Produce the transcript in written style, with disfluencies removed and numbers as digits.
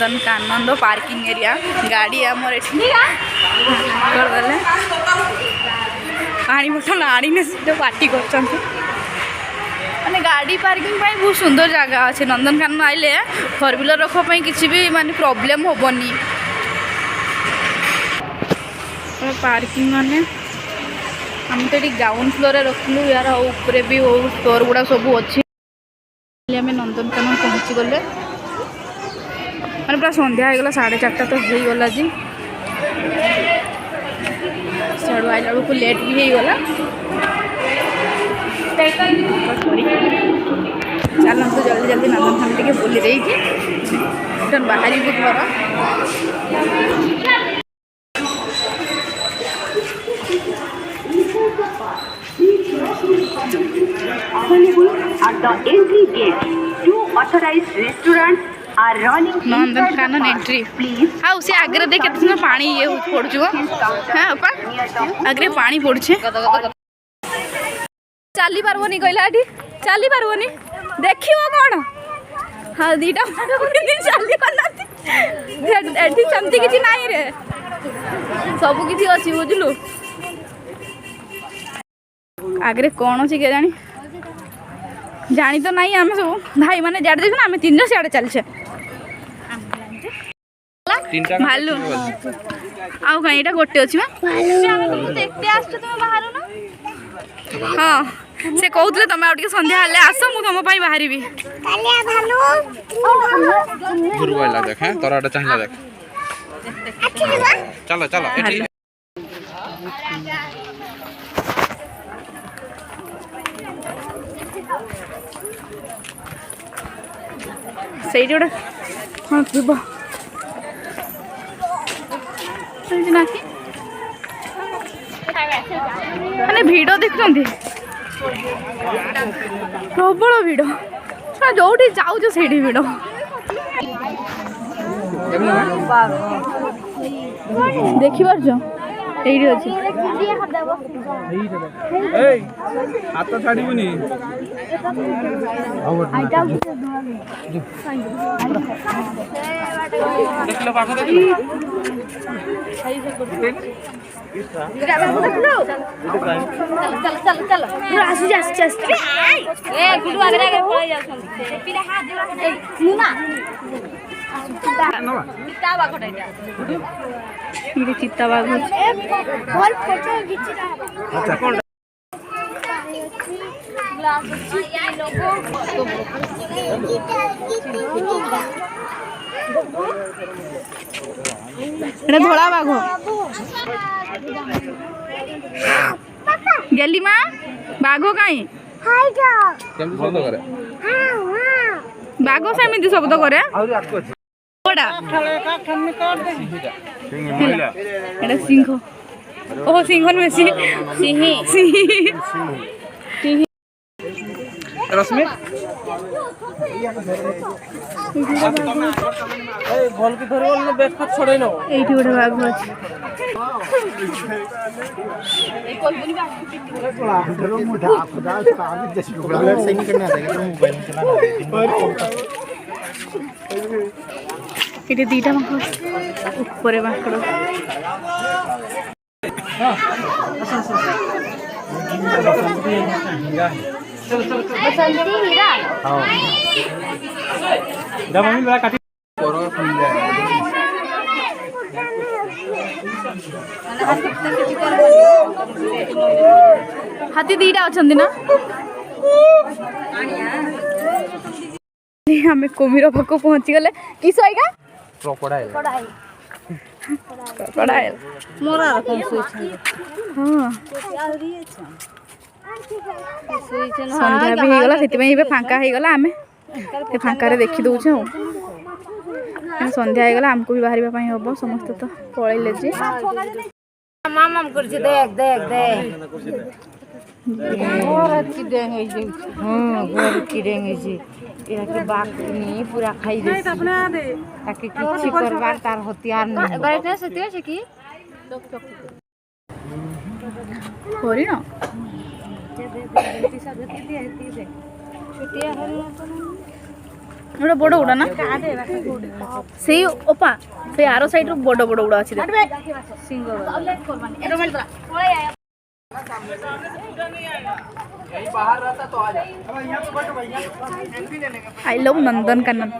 Nandankanan parking area गाड़ी आमर करदे पानी बोतल आनी पार्टी कर माने गाड़ी पार्किंग पाई बहुत सुंदर जगह अच्छे नंदनकानन आइले फोर व्हीलर रखा किसी भी माने प्रॉब्लम होबनी पार्किंग माने हम तो ये ग्राउंड फ्लोर रखलु यार ऊपर भी वो स्टोर गुड़ा सब अच्छी आम नंदनकानन पहुँची गले मैंने पूरा संध्या होगला 4:30 तो हो गला जी साड़ू आइला बेलू लेट भी होगला चलते जल्दी जल्दी नंदनकानन टे बुली देगी बाहर घर At the entry gate, 2 authorized restaurants are running. Nandankanan entry हाँ उसे आगे देख कितना पानी ये पड़ हाँ आगे पानी पड़े चली पार्बनी कहला चली पार्बनी देख कौन हाँ दीटा चली पारना सेमती किसी नाई रे सब किसी अच्छी बुझलु आगे कौन अच्छी के जानी जानी तो नहीं आम सब भाई मैंने जाड़े देखो ना आम 3 जन सियाड़े चलचे भालू आउ कहीं एटा गोटे अच्छी देखते आस तुम बाहर ना हाँ से कहते तुम आउ संध्या हेल्ले आस मु तुम बाहरी चलो चलो से गोटे हाँ थी मैंने भिड़ देखुं प्रबल भिड़ जो जाऊँ से भिड़ देखी पार्छ ये अच्छी हाथ छाड़बनी चित्ता बाघ धोला बाघ गेली माँ बाघ कहीं बाघ सेमती शब्द करे सिंह ओह सिंह नुहे सिंह रश्मि भल की धर बैग फाट छड़े नो एठी गोटे बाघ अछि एठी दीटा माकड़ ऊपर माकड़ बसंती हीरा हां जब मम्मी बड़ा काटी कोरो खुल जाए हाथी दीटा अछंदी ना हमें कुमीर पाखु पहुंची गले कि सईगा क्रोकोडाइल क्रोकोडाइल मोरा रकम सोई हां संध्या भी होगला से फांका होगला आम फांकार देखी दौचे संध्या होगला आमको भी बाहर हम समस्त तो पलैले जे मामा करछि देख देख देख गोर की डेंग है जे हां गोर की डेंग है जे एरा के बाक नहीं पूरा खाई दे ताकि किछि करबार तार हथियार नहीं बैठे सत्य छै की होरी ना ଏଟା ବଡ଼ ଗୁଡ଼ା ନା ସେଇ ଓପା ସେଇ ଆର ସାଇଡ୍ରୁ ବଡ଼ ବଡ଼ ଗୁଡ଼ା ଅଛି आई लव नंदनकानन।